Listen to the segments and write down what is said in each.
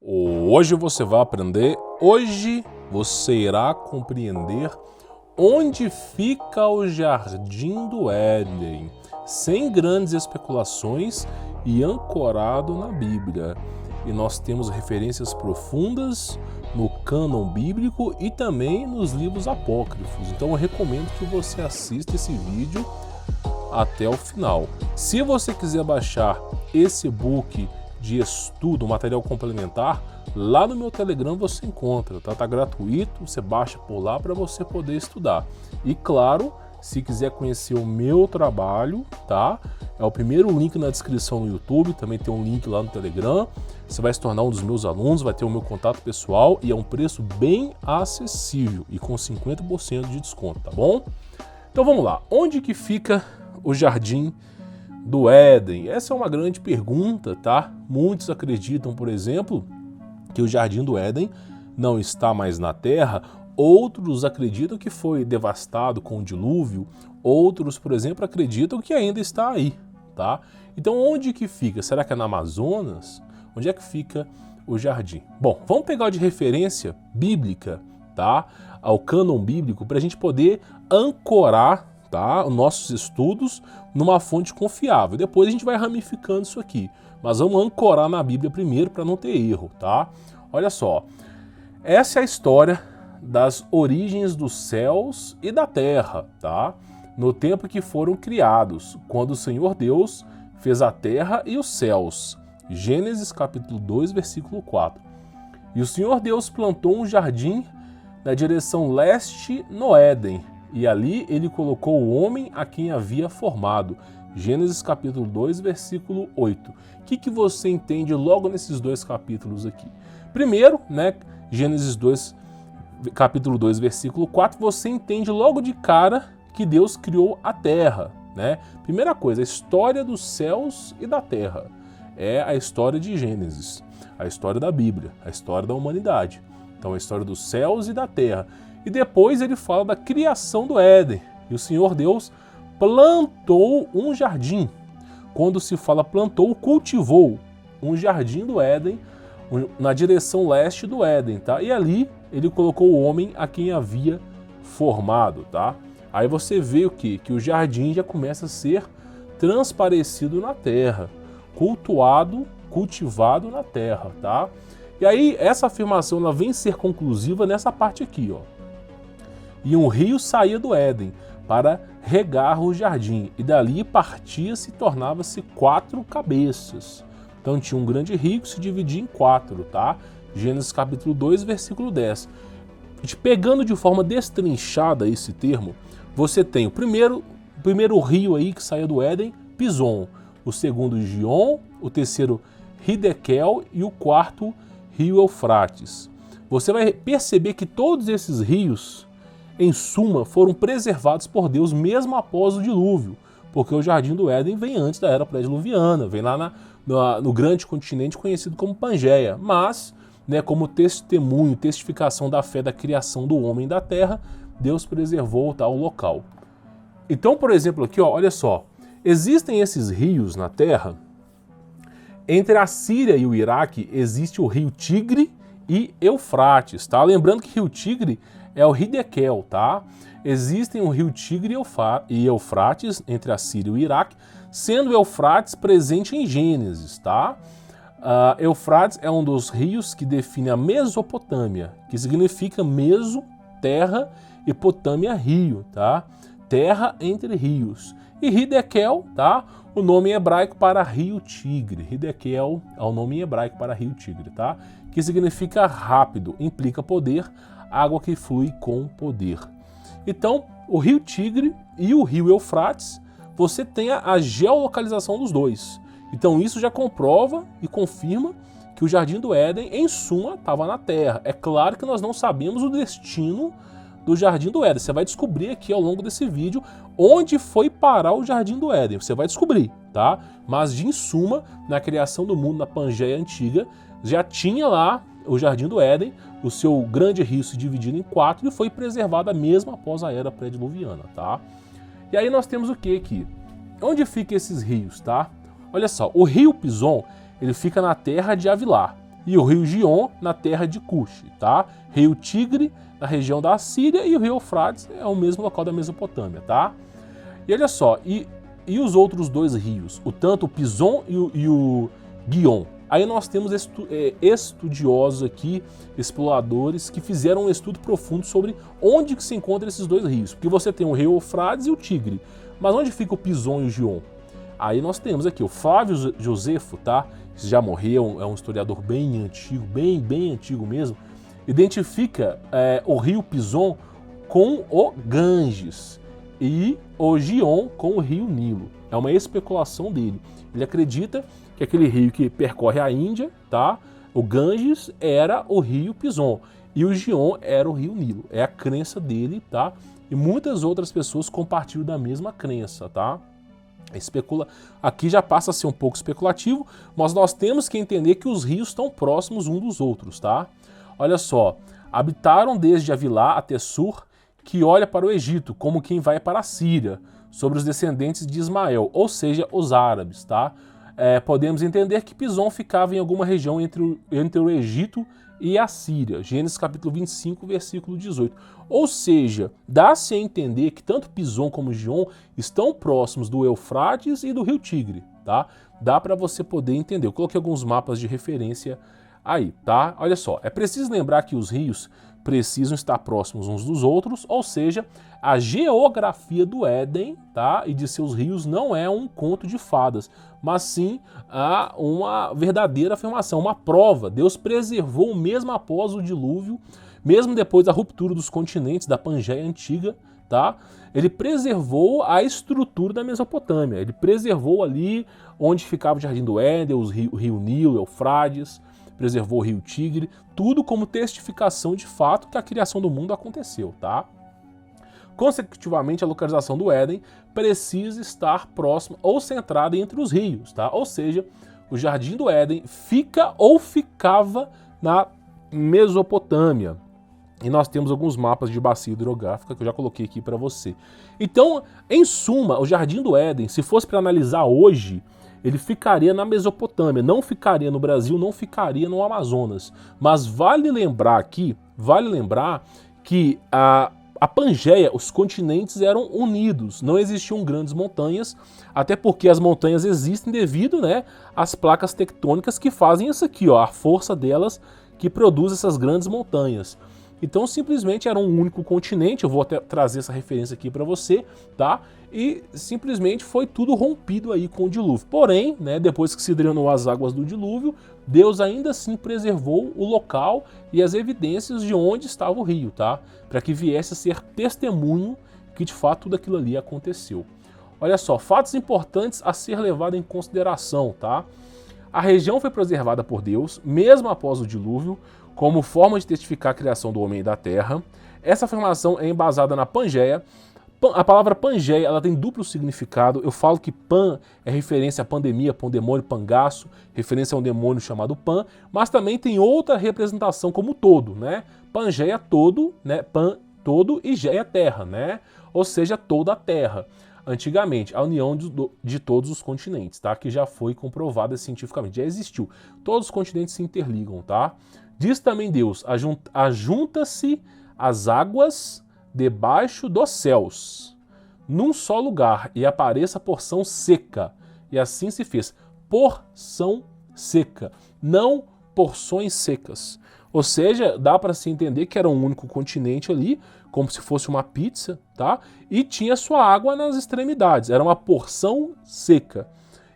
Hoje você vai aprender, hoje você irá compreender onde fica o Jardim do Éden, sem grandes especulações e ancorado na Bíblia. E nós temos referências profundas no cânon bíblico e também nos livros apócrifos. Então eu recomendo que você assista esse vídeo até o final. Se você quiser baixar esse e-book de estudo, material complementar, lá no meu Telegram você encontra, tá? Tá gratuito, você baixa por lá para você poder estudar. E claro, se quiser conhecer o meu trabalho, tá? É o primeiro link na descrição no YouTube, também tem um link lá no Telegram. Você vai se tornar um dos meus alunos, vai ter o meu contato pessoal e é um preço bem acessível e com 50% de desconto, tá bom? Então vamos lá, onde que fica o Jardim do Éden? Essa é uma grande pergunta, tá? Muitos acreditam, por exemplo, que o Jardim do Éden não está mais na Terra. Outros acreditam que foi devastado com o dilúvio. Outros, por exemplo, acreditam que ainda está aí, tá? Então onde que fica? Será que é na Amazonas? Onde é que fica o jardim? Bom, vamos pegar de referência bíblica, tá? Ao cânon bíblico, para a gente poder ancorar, tá, os nossos estudos numa fonte confiável. Depois a gente vai ramificando isso aqui. Mas vamos ancorar na Bíblia primeiro para não ter erro, tá? Olha só, essa é a história das origens dos céus e da terra, tá? No tempo que foram criados, quando o Senhor Deus fez a terra e os céus. Gênesis capítulo 2, versículo 4. E o Senhor Deus plantou um jardim na direção leste no Éden, e ali ele colocou o homem a quem havia formado. Gênesis capítulo 2, versículo 8. O que você entende logo nesses dois capítulos aqui? Primeiro, né, Gênesis 2, capítulo 2, versículo 4, você entende logo de cara que Deus criou a terra, né? Primeira coisa, a história dos céus e da terra. É a história de Gênesis, a história da Bíblia, a história da humanidade. Então a história dos céus e da terra. E depois ele fala da criação do Éden. E o Senhor Deus plantou um jardim. Quando se fala plantou, cultivou um jardim do Éden na direção leste do Éden, tá? E ali ele colocou o homem a quem havia formado, tá? Aí você vê o quê? Que o jardim já começa a ser transparecido na terra, cultuado, cultivado na terra, tá? E aí essa afirmação ela vem ser conclusiva nessa parte aqui, ó. E um rio saía do Éden para regar o jardim, e dali partia-se e tornava-se 4 cabeças. Então tinha um grande rio que se dividia em 4, tá? Gênesis capítulo 2, versículo 10. Pegando de forma destrinchada esse termo, você tem o primeiro rio aí que saía do Éden, Pison, o segundo Gion, o terceiro Hidekel e o quarto Rio Eufrates. Você vai perceber que todos esses rios, em suma, foram preservados por Deus mesmo após o dilúvio, porque o Jardim do Éden vem antes da era pré-diluviana, vem lá no grande continente conhecido como Pangeia, mas, né, como testemunho, testificação da fé da criação do homem e da terra, Deus preservou tal local. Então, por exemplo, aqui, ó, olha só, existem esses rios na terra. Entre a Síria e o Iraque existe o rio Tigre e Eufrates, tá? Lembrando que rio Tigre é o Hidekel, tá? Existem o rio Tigre e Eufrates entre a Síria e o Iraque, sendo o Eufrates presente em Gênesis, tá? Eufrates é um dos rios que define a Mesopotâmia, que significa meso, terra, e Potâmia, rio, tá? Terra entre rios. E Hidekel, tá? O nome em hebraico para rio Tigre. Hidekel é o nome em hebraico para rio Tigre, tá? Que significa rápido, implica poder, água que flui com poder. Então, o rio Tigre e o rio Eufrates, você tem a geolocalização dos dois. Então isso já comprova e confirma que o Jardim do Éden, em suma, estava na Terra. É claro que nós não sabemos o destino do Jardim do Éden. Você vai descobrir aqui ao longo desse vídeo onde foi parar o Jardim do Éden. Você vai descobrir, tá? Mas, em suma, na criação do mundo, na Pangeia Antiga, já tinha lá o Jardim do Éden, o seu grande rio se dividindo em 4 e foi preservada mesmo após a era pré-diluviana, tá? E aí nós temos o que aqui? Onde ficam esses rios, tá? Olha só, o rio Pison, ele fica na terra de Avilá, e o rio Gion na terra de Cush, tá? Rio Tigre na região da Assíria e o rio Eufrates é o mesmo local da Mesopotâmia, tá? E olha só, e os outros dois rios, tanto o Pison e o Guion? Aí nós temos estudiosos aqui, exploradores, que fizeram um estudo profundo sobre onde que se encontram esses dois rios. Porque você tem o rio Eufrates e o Tigre. Mas onde fica o Pison e o Gion? Aí nós temos aqui o Flávio Josefo, tá? Que já morreu, é um historiador bem antigo, bem antigo mesmo. Identifica o rio Pison com o Ganges e o Gion com o rio Nilo. É uma especulação dele. Ele acredita que aquele rio que percorre a Índia, tá? O Ganges era o rio Pison e o Gion era o rio Nilo. É a crença dele, tá? E muitas outras pessoas compartilham da mesma crença, tá? Aqui já passa a ser um pouco especulativo, mas nós temos que entender que os rios estão próximos uns dos outros, tá? Olha só, habitaram desde Avilá até Sur, que olha para o Egito, como quem vai para a Síria, sobre os descendentes de Ismael, ou seja, os árabes, tá? Podemos entender que Pison ficava em alguma região entre o Egito e a Síria. Gênesis capítulo 25, versículo 18. Ou seja, dá-se a entender que tanto Pison como Gion estão próximos do Eufrates e do rio Tigre, tá? Dá para você poder entender. Eu coloquei alguns mapas de referência aí, tá? Olha só, é preciso lembrar que os rios precisam estar próximos uns dos outros, ou seja, a geografia do Éden, tá, e de seus rios não é um conto de fadas, mas sim uma verdadeira afirmação, uma prova. Deus preservou mesmo após o dilúvio, mesmo depois da ruptura dos continentes da Pangeia Antiga, tá? Ele preservou a estrutura da Mesopotâmia, ele preservou ali onde ficava o Jardim do Éden, o rio Nilo, Eufrates, preservou o rio Tigre, tudo como testificação de fato que a criação do mundo aconteceu, tá? Consecutivamente, a localização do Éden precisa estar próxima ou centrada entre os rios, tá? Ou seja, o Jardim do Éden fica ou ficava na Mesopotâmia. E nós temos alguns mapas de bacia hidrográfica que eu já coloquei aqui para você. Então, em suma, o Jardim do Éden, se fosse para analisar hoje, ele ficaria na Mesopotâmia, não ficaria no Brasil, não ficaria no Amazonas. Mas vale lembrar que a Pangeia, os continentes eram unidos, não existiam grandes montanhas, até porque as montanhas existem devido, né, às placas tectônicas que fazem isso aqui, ó, a força delas que produz essas grandes montanhas. Então simplesmente era um único continente, eu vou até trazer essa referência aqui para você, tá? E simplesmente foi tudo rompido aí com o dilúvio. Porém, né, depois que se drenou as águas do dilúvio, Deus ainda assim preservou o local e as evidências de onde estava o rio, tá? Para que viesse a ser testemunho que de fato tudo aquilo ali aconteceu. Olha só, fatos importantes a ser levado em consideração, tá? A região foi preservada por Deus, mesmo após o dilúvio, como forma de testificar a criação do homem e da terra. Essa afirmação é embasada na Pangeia. A palavra Pangeia, ela tem duplo significado. Eu falo que Pan é referência à pandemia, pandemônio, pangaço, referência a um demônio chamado Pan, mas também tem outra representação como todo, né? Pangeia todo, né? Pan todo e Geia terra, né? Ou seja, toda a terra. Antigamente, a união de todos os continentes, tá? Que já foi comprovada cientificamente, já existiu. Todos os continentes se interligam, tá? Diz também Deus, ajunta-se as águas debaixo dos céus, num só lugar, e apareça porção seca. E assim se fez. Porção seca, não porções secas. Ou seja, dá para se entender que era um único continente ali, como se fosse uma pizza, tá? E tinha sua água nas extremidades, era uma porção seca.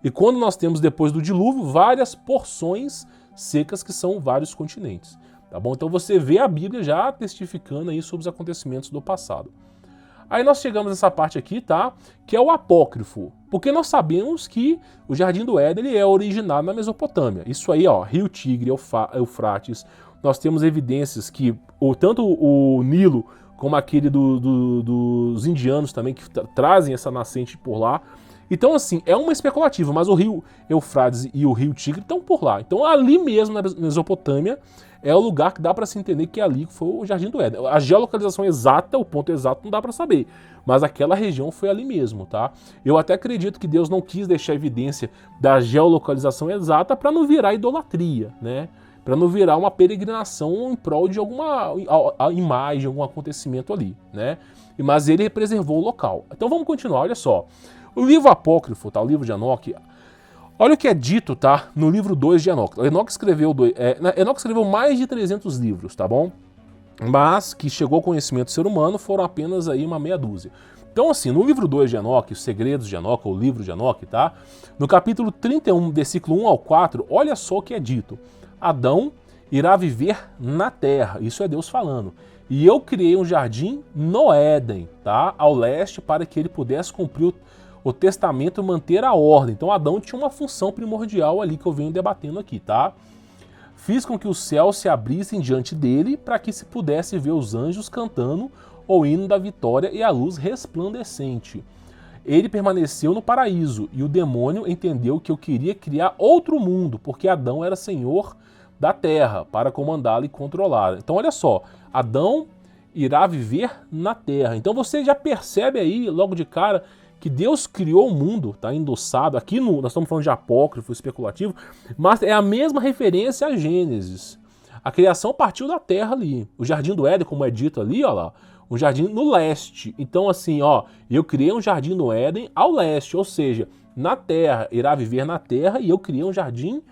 E quando nós temos, depois do dilúvio, várias porções secas que são vários continentes, tá bom? Então você vê a Bíblia já testificando aí sobre os acontecimentos do passado. Aí nós chegamos nessa parte aqui, tá? Que é o apócrifo, porque nós sabemos que o Jardim do Éden ele é originado na Mesopotâmia. Isso aí, ó, Rio Tigre, Eufrates, nós temos evidências que tanto o Nilo como aquele dos indianos também, que trazem essa nascente por lá. Então, assim, é uma especulativa, mas o rio Eufrates e o rio Tigre estão por lá. Então, ali mesmo na Mesopotâmia, é o lugar que dá para se entender que ali foi o Jardim do Éden. A geolocalização exata, o ponto exato, não dá para saber. Mas aquela região foi ali mesmo, tá? Eu até acredito que Deus não quis deixar evidência da geolocalização exata para não virar idolatria, né? para não virar uma peregrinação em prol de alguma imagem, algum acontecimento ali, né? Mas ele preservou o local. Então vamos continuar, olha só. O livro apócrifo, tá? O livro de Enoque, olha o que é dito, tá? No livro 2 de Enoque. Enoque escreveu mais de 300 livros, tá bom? Mas que chegou ao conhecimento do ser humano foram apenas aí uma meia dúzia. Então assim, no livro 2 de Enoque, os segredos de Enoque, ou o livro de Enoque, tá? No capítulo 31, versículo 1 ao 4, olha só o que é dito. Adão irá viver na terra, isso é Deus falando. E eu criei um jardim no Éden, tá? Ao leste, para que ele pudesse cumprir o testamento e manter a ordem. Então Adão tinha uma função primordial ali que eu venho debatendo aqui, tá? Fiz com que os céus se abrissem diante dele para que se pudesse ver os anjos cantando o hino da vitória e a luz resplandecente. Ele permaneceu no paraíso e o demônio entendeu que eu queria criar outro mundo, porque Adão era senhor da terra para comandá-la e controlá-la. Então olha só, Adão irá viver na terra. Então você já percebe aí, logo de cara, que Deus criou o mundo, tá endossado, aqui nós estamos falando de apócrifo, especulativo, mas é a mesma referência a Gênesis. A criação partiu da terra ali. O jardim do Éden, como é dito ali, ó lá, um jardim no leste. Então assim, ó, eu criei um jardim no Éden ao leste, ou seja, na terra, irá viver na terra, e eu criei um jardim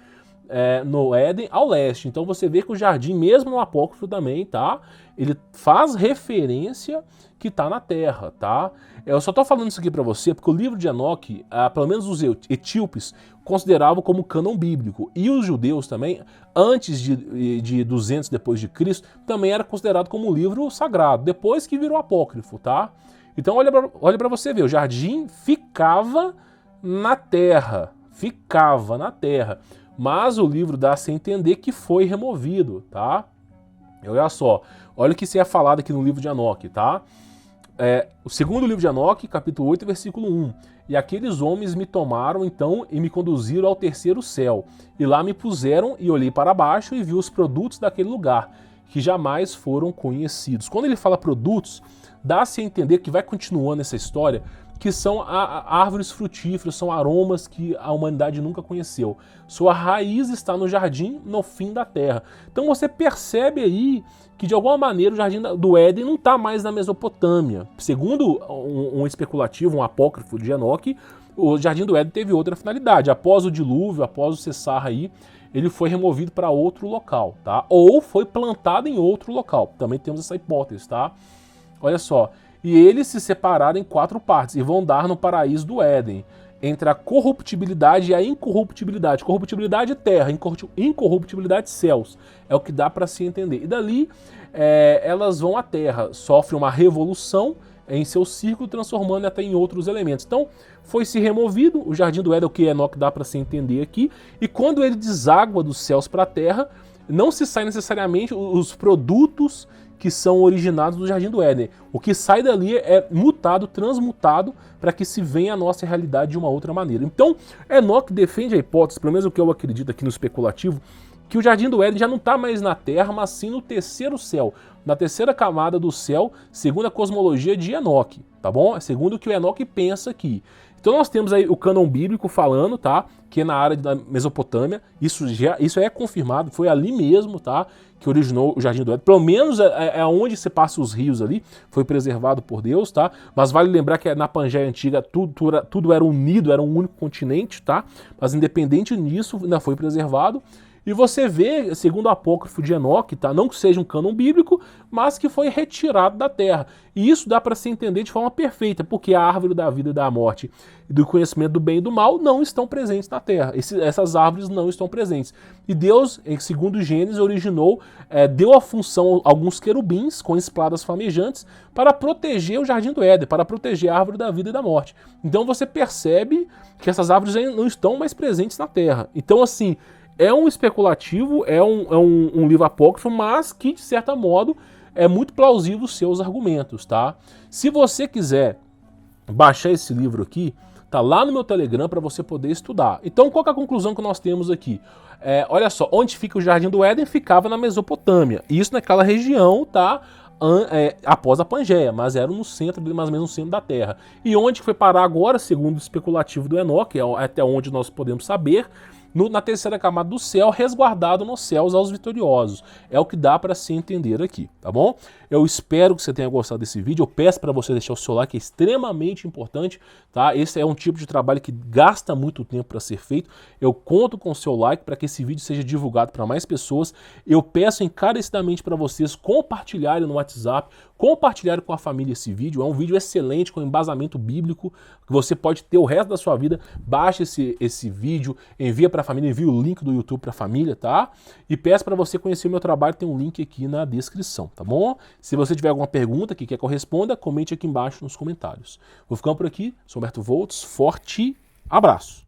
no Éden ao leste. Então você vê que o jardim, mesmo no apócrifo também, tá? Ele faz referência que tá na terra, tá? Eu só tô falando isso aqui para você porque o livro de Enoque, pelo menos os etíopes, consideravam como cânon bíblico. E os judeus também, antes de 200 depois de Cristo, também era considerado como um livro sagrado, depois que virou apócrifo, tá? Então olha para você ver, o jardim ficava na terra, mas o livro dá-se a entender que foi removido, tá? Olha só, olha o que se é falado aqui no livro de Enoque, tá? O segundo livro de Enoque, capítulo 8, versículo 1. E aqueles homens me tomaram então e me conduziram ao terceiro céu. E lá me puseram e olhei para baixo e vi os produtos daquele lugar, que jamais foram conhecidos. Quando ele fala produtos, dá-se a entender que vai continuando essa história, que são árvores frutíferas, são aromas que a humanidade nunca conheceu. Sua raiz está no jardim, no fim da terra. Então você percebe aí que de alguma maneira o jardim do Éden não está mais na Mesopotâmia. Segundo um especulativo, um apócrifo de Enoque, o jardim do Éden teve outra finalidade. Após o dilúvio, após o cessar aí, ele foi removido para outro local, tá? Ou foi plantado em outro local. Também temos essa hipótese, tá? Olha só. E eles se separaram em 4 partes e vão dar no paraíso do Éden, entre a corruptibilidade e a incorruptibilidade. Corruptibilidade é terra, incorruptibilidade céus. É o que dá para se entender. E dali elas vão à terra, sofrem uma revolução em seu círculo, transformando até em outros elementos. Então foi se removido o jardim do Éden, o que Enoque dá para se entender aqui. E quando ele deságua dos céus para a terra, não se sai necessariamente os produtos que são originados do jardim do Éden. O que sai dali é mutado, transmutado, para que se venha a nossa realidade de uma outra maneira. Então, Enoque defende a hipótese, pelo menos o que eu acredito aqui no especulativo, que o jardim do Éden já não está mais na terra, mas sim no terceiro céu, na terceira camada do céu, segundo a cosmologia de Enoque, tá bom? É segundo o que o Enoque pensa aqui. Então nós temos aí o cânon bíblico falando, tá? Que é na área da Mesopotâmia, isso é confirmado, foi ali mesmo, tá? Que originou o Jardim do Éden. Pelo menos é onde se passa os rios ali, foi preservado por Deus, tá? Mas vale lembrar que na Pangeia Antiga tudo era unido, era um único continente, tá? Mas independente disso, ainda foi preservado. E você vê, segundo o apócrifo de Enoque, tá? Não que seja um cânon bíblico, mas que foi retirado da terra. E isso dá para se entender de forma perfeita, porque a árvore da vida e da morte e do conhecimento do bem e do mal não estão presentes na terra. Essas árvores não estão presentes. E Deus, segundo Gênesis, originou, deu a função a alguns querubins com espadas flamejantes para proteger o jardim do Éden, para proteger a árvore da vida e da morte. Então você percebe que essas árvores não estão mais presentes na terra. Então assim, é um especulativo, é um livro apócrifo, mas que, de certo modo, é muito plausível os seus argumentos, tá? Se você quiser baixar esse livro aqui, tá lá no meu Telegram para você poder estudar. Então, qual que é a conclusão que nós temos aqui? Olha só, onde fica o Jardim do Éden ficava na Mesopotâmia. Isso naquela região, tá? Após a Pangeia, mas era no centro, mais ou menos no centro da Terra. E onde foi parar agora, segundo o especulativo do Enoque, até onde nós podemos saber, na terceira camada do céu, resguardado nos céus aos vitoriosos. É o que dá para se entender aqui, tá bom? Eu espero que você tenha gostado desse vídeo. Eu peço para você deixar o seu like, que é extremamente importante, tá? Esse é um tipo de trabalho que gasta muito tempo para ser feito. Eu conto com o seu like para que esse vídeo seja divulgado para mais pessoas. Eu peço encarecidamente para vocês compartilharem no WhatsApp, compartilharem com a família esse vídeo. É um vídeo excelente, com embasamento bíblico, que você pode ter o resto da sua vida. Baixe esse vídeo, envia para a família, envia o link do YouTube para a família, tá? E peço para você conhecer o meu trabalho, tem um link aqui na descrição, tá bom? Se você tiver alguma pergunta que quer que eu responda, comente aqui embaixo nos comentários. Vou ficando por aqui, sou Humberto Voltz, forte abraço!